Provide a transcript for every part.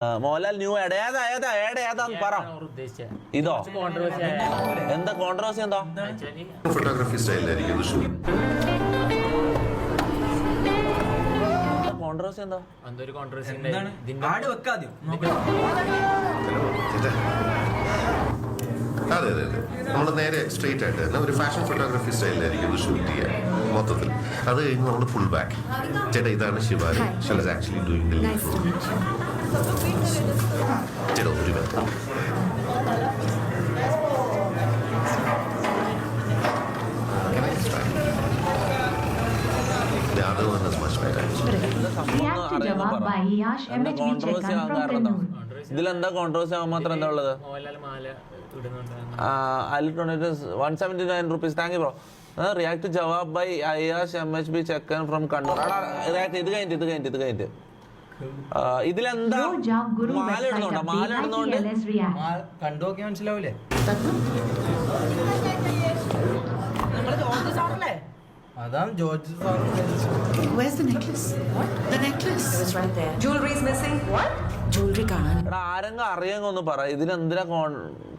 Mohanlal new add ഏതാന്ന് പറ. ഇതോ എന്താ കോൺട്രവേഴ്സി? എന്താ ഫോട്ടോഗ്രാഫി സ്റ്റൈലായിരിക്കും കോൺട്രവേഴ്സി? എന്താ അതെ അതെ അതെ, നമ്മൾ നേരെ സ്ട്രെയിറ്റ് ആയിട്ട് തന്നെ ഒരു ഫാഷൻ ഫോട്ടോഗ്രാഫി സ്റ്റൈലിലായിരിക്കും ഇത് ഷൂട്ട് ചെയ്യുക മൊത്തത്തിൽ. അത് കഴിഞ്ഞ് നമ്മൾ ഫുൾ ബാക്ക്. ചേട്ടാ ഇതാണ് Shivani. She is actually doing the lead role. ചേട്ടാ ഒരു minute. The other one is much better. ഇതിലെന്താ കോൺട്രവേഴ്സി ആവാൻ മാത്രം എന്താ ഉള്ളത്? 179 rupees. Thank you bro. React Jawab by Ayash MHB ചെക്കൻ ഫ്രം കണ്ണൂർ. ഇത് കഴിഞ്ഞിട്ട് ഇതിലെന്താ മാല ഇടുന്നുണ്ടോ? മാല ഇടുന്നോണ്ട് കണ്ടു നോക്കി മനസ്സിലാവൂലേ? അതാണ് George sir. Where's the necklace? What? The necklace. It was right there. Jewelry is missing. What? Jewelry കാണാൻ. എടാ ആരെങ്കിലും അറിയാമെങ്കിൽ ഒന്ന് പറ. ഇതിലെന്തിനാ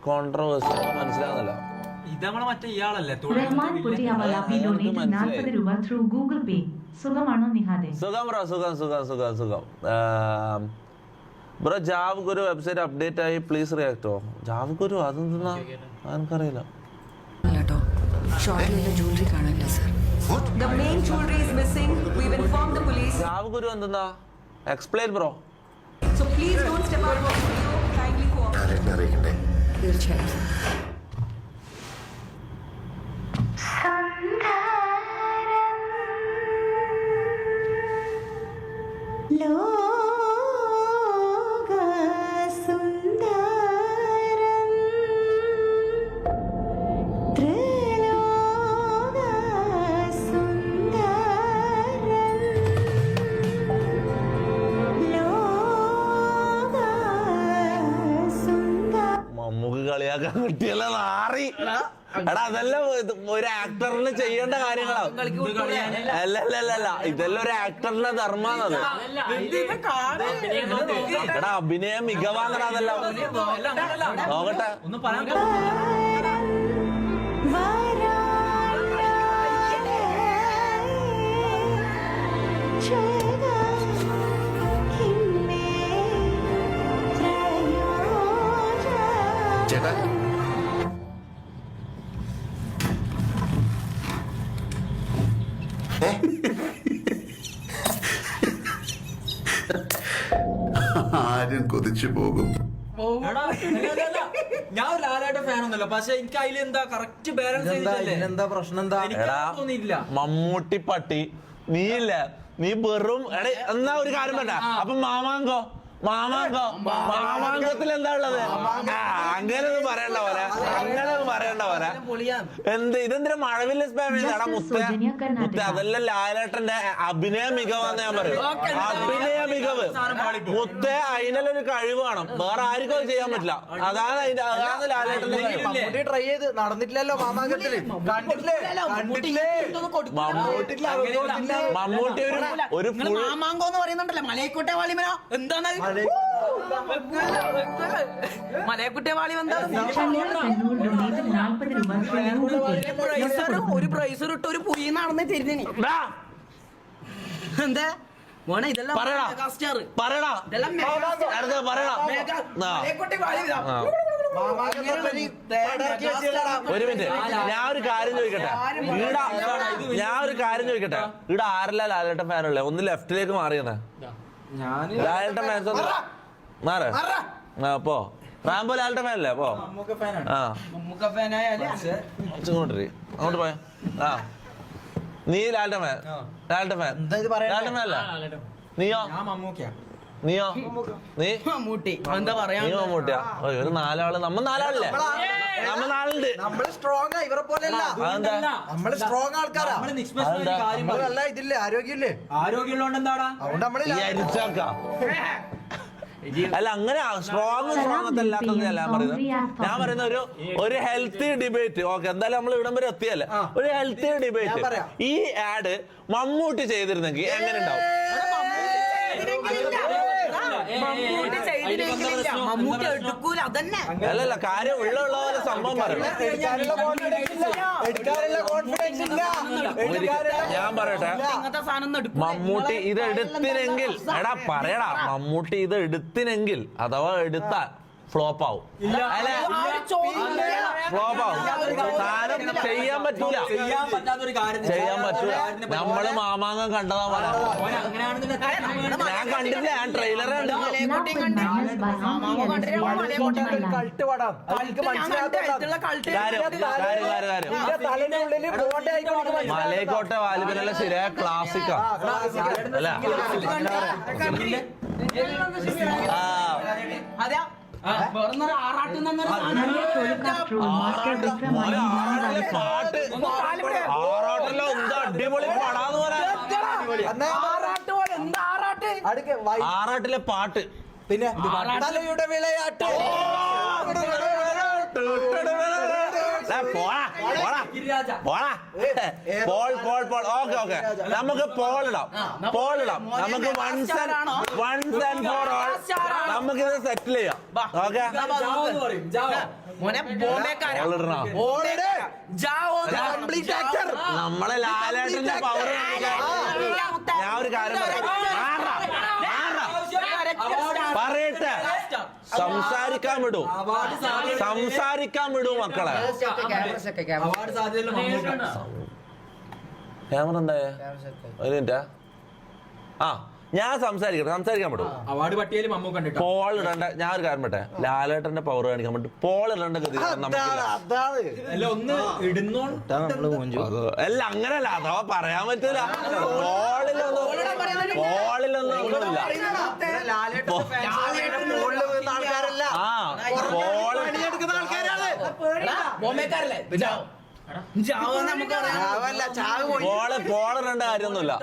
കോൺട്രവേഴ്സി? മനസ്സിലാവുന്നില്ല. ഇത് നമ്മളെ മറ്റേ ഇയാളല്ലേ? റഹ്മാൻ കുട്ടിയാമലാപ്പി ഡൊനേറ്റ് 40 രൂപ ത്രൂ ഗൂഗിൾ പേ. സുഖമാണോ നിഹാദെ? സുഖം ബ്രോ, സുഖം. ബ്രോ ജാവ് ഗുരു വെബ്സൈറ്റ് അപ്ഡേറ്റ് ആയി, പ്ലീസ് റിയാക്ടോ. ജാവ് ഗുരു അതെന്താ എനിക്കറിയില്ല. jewelry കാണാനില്ല sir. The main jewelry is missing. We've informed the police. ജാവ് ഗുരു എന്തെന്നാ? Explain bro. So please don't step out of the video. Kindly cooperate. അറിയിക്കണ്ടേ? തീർച്ചയായും. മമ്മൂക്ക് കളിയാക്കാൻ കിട്ടിയല്ല നാറി. എടാ അതെല്ലാം ഒരു ആക്ടറിന് ചെയ്യേണ്ട കാര്യങ്ങളാണ്. അല്ല ഇതെല്ലാം ഒരു ആക്ടറിന്റെ ധർമാണത്. എടാ അഭിനയ മികവാന്നടാ അതെല്ലാം. നോക്കട്ടെ. ചേട്ടാ ആരും കൊതിച്ചു പോകും. ഞാൻ ഒരു ലാലേട്ടൻ ഫാൻ ഒന്നുമല്ല, പക്ഷെ എനിക്ക് അതിൽ എന്താ കറക്റ്റ് ബാലൻസ് എന്താ പ്രശ്നം? എന്താ തോന്നിയില്ല. മമ്മൂട്ടി പട്ടി നീയില്ല, നീ വെറും എന്നാ ഒരു കാര്യം വേണ്ട. അപ്പൊ മാമാങ്കത്തിൽ എന്താ ഉള്ളത്? അങ്ങനെയൊന്നും പറയണ്ട പോലെ എന്ത് ഇതെന്തിനാ മഴവില്ല സ്പാം ചെയ്താടാ മുത്ത? അതെല്ലാം ലാലേട്ടന്റെ അഭിനയ മികവാന്ന് ഞാൻ പറയും. അഭിനയ മികവ് മുത്ത അതിനൊരു കഴിവ് വേണം. വേറെ ആർക്കും അത് ചെയ്യാൻ പറ്റില്ല. അതാണ് ലാലേട്ടന്റെ ട്രൈ ചെയ്ത് നടന്നിട്ടില്ലല്ലോ മാമാങ്കത്തില്. മമ്മൂട്ടി ഒരു മാമാങ്കോ എന്ന് പറയുന്നുണ്ടല്ലോ, മലയക്കോട്ടെ വാളിമന എന്താണ്? മലയക്കുട്ടെ വാളി ഒരു പ്രൈസ് ഇട്ട് ഒരു പുയ്യെന്നാണെന്ന് തിരിഞ്ഞു. എന്താ മോനെ ഇതെല്ലാം ഒരു മിനിറ്റ്, ഞാൻ ഒരു കാര്യം ചോദിക്കട്ടെ. ഇവിടെ ആരെല്ലാം ലാലേട്ടൻ ഫാനല്ലേ? ഒന്ന് ലെഫ്റ്റിലേക്ക് മാറിയെന്നേ. ലാലേട്ടൻ ഫാൻസ് മാറേ. അപ്പോ റാംബോ ലാലേട്ടൻ ഫാനല്ലേ? അപ്പോ അങ്ങോട്ട് പോയ. നീ ലാലേട്ടൻ ഫാൻ അല്ല? നീയോ? നീ മമ്മൂട്ടി എന്താ പറയാ? നീ മമ്മൂട്ടിയാ? ഒരു നാലാള്, നമ്മ നാലാളല്ലേ? നമ്മ നാളുണ്ട്. നമ്മള് സ്ട്രോങ് ഇവരെ പോലെയല്ല. നമ്മള് സ്ട്രോങ് ആൾക്കാരാ. നമ്മളല്ല ഇതില്ലേ ആരോഗ്യമില്ലേ? ആരോഗ്യമുള്ളതുകൊണ്ട് എന്താടാ? അതുകൊണ്ട് നമ്മള് അല്ല അങ്ങനെ സ്ട്രോങ് അല്ലാത്തതല്ല ഞാൻ പറയുന്നത്. ഞാൻ പറയുന്ന ഒരു ഹെൽത്തി ഡിബേറ്റ്. ഓക്കെ, എന്തായാലും നമ്മൾ ഇവിടം വരെ എത്തിയല്ലേ. ഒരു ഹെൽത്തി ഡിബേറ്റ്. ഈ ആഡ് മമ്മൂട്ടി ചെയ്തിരുന്നെങ്കിൽ എങ്ങനെ ഉണ്ടാവും? മമ്മൂട്ടി സൈഡിലെങ്കിലില്ല മമ്മൂട്ടി എടുക്കൂല അതന്നെ. അല്ലല്ല കാര്യം ഉള്ള പോലെ സംഭവം പറയണം. എടുക്കാനുള്ള കോൺഫിഡൻസ് ഇല്ല. ഞാൻ പറയട്ടെ, ഇങ്ങനത്തെ സാധനം ഒന്നും എടുക്കൂല. മമ്മൂട്ടി ഇത് എടുത്തിനെങ്കിൽ എടാ പറയടാ, മമ്മൂട്ടി ഇത് എടുത്തിനെങ്കിൽ അഥവാ എടുത്താൽ ഫ്ലോപ്പ് ആവും. അല്ലെ ഫ്ലോപ്പ് ആവും. സാധനം ചെയ്യാൻ പറ്റൂല. ചെയ്യാൻ പറ്റൂല. നമ്മള് മാമാങ്കം കണ്ടതാ പോലെ. ഞാൻ കണ്ടില്ല, ഞാൻ ട്രെയിലർ കണ്ടില്ല. കൾട്ട് പടം എനിക്ക് മനസ്സിലാകുന്നില്ല. മലയക്കോട്ടെ വാലിബനുള്ള ശരിയായ ക്ലാസിക്കാ അല്ല. അതെയാ വേറൊന്നൊരു ആറാട്ടുന്നൊരു ആറാട്ടല്ലോ എന്താ അടിപൊളി പടാന്ന് പറയാൻ. ആറാട്ട് പോലെ എന്താ ആറാട്ട്? ആറാട്ടിലെ പാട്ട് പിന്നെ തലയുടെ വിളയാട്ട്. ഓക്കെ നമുക്ക് പോളിടാം. നമുക്ക് വൺസ് ആൻഡ് ഫോർ ഓൾ നമുക്ക് ഇത് സെറ്റിൽ ചെയ്യാം. ഓക്കെ മോനെ ബോംബെക്കാരാ. നമ്മളെ ലാലേട്ടന്റെ പവർ ഞാൻ ഒരു കാര്യം പറയട്ടെ. സംസാരിക്കാൻ വിടൂ മക്കളെ. ക്യാമറ ഉണ്ടായേ ഒരു മിനിറ്റാ. ആ ഞാൻ സംസാരിക്കാൻ വിടും. അവാർഡ് പട്ടികയിൽ മമ്മൂ കണ്ടിട്ട് പോൾ ഇടണ്ട. ഞാൻ ഒരു കാര്യം പറ്റേ, ലാലേട്ടന്റെ പവർ കാണിക്കാൻ വേണ്ടി പോൾ ഇടേണ്ട ഗതി നമുക്കില്ല. അല്ല ഒന്ന് ഇടുന്നോണ്ട് അല്ല അങ്ങനല്ല, അഥവാ പറയാൻ പറ്റൂല. പോളിലൊന്നും ഒന്നുമില്ല. ആ പോള് ബോംബെക്കാരല്ലേ പോളിടേണ്ട കാര്യമൊന്നുമില്ല.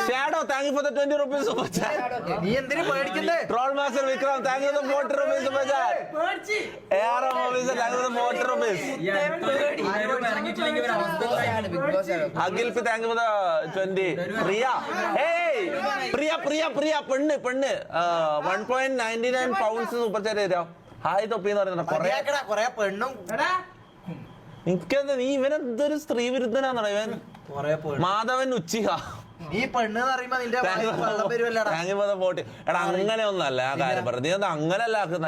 Shadow thank you for the 20 rupees super chat. നീ എന്തിനു പേടിക്കുന്നേ? Troll master Vikram thank you for the 40 rupees super chat. AR officer thank you for the 40 rupees. Akhil P thank you for the 20. Priya Priya പെണ്ണ് 1.99 pounds സൂപ്പർ ചാറ്റ് തരാം. Hi Thoppi എന്ന് പറയുന്നത് കൊറേ പെണ്ണും എനിക്കെന്താ നീ ഇവനെന്തൊരു സ്ത്രീ വിരുദ്ധനാന്നോ ഇവൻ? മാധവൻ ഉച്ചിഹ നീ പെണ്ണ് പറയുമ്പോ നിന്റെ വെള്ളം വരുമല്ലടാ. എടാ അങ്ങനെ ഒന്നല്ല ആ കാര്യം പറഞ്ഞു. നീ എന്താ അങ്ങനല്ല ആക്കുന്ന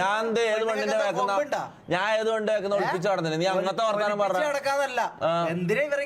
ഞാൻ ഏത് പെണ്ണിന്റെ വേക്കുന്ന, ഞാൻ ഏത് പെണ്ണിന്റെ വേക്കുന്ന ഒളിപ്പിച്ചു നടന്നില്ല. നീ അങ്ങനത്തെ വർത്താനം പറഞ്ഞു എന്തിനാ ഇവരെ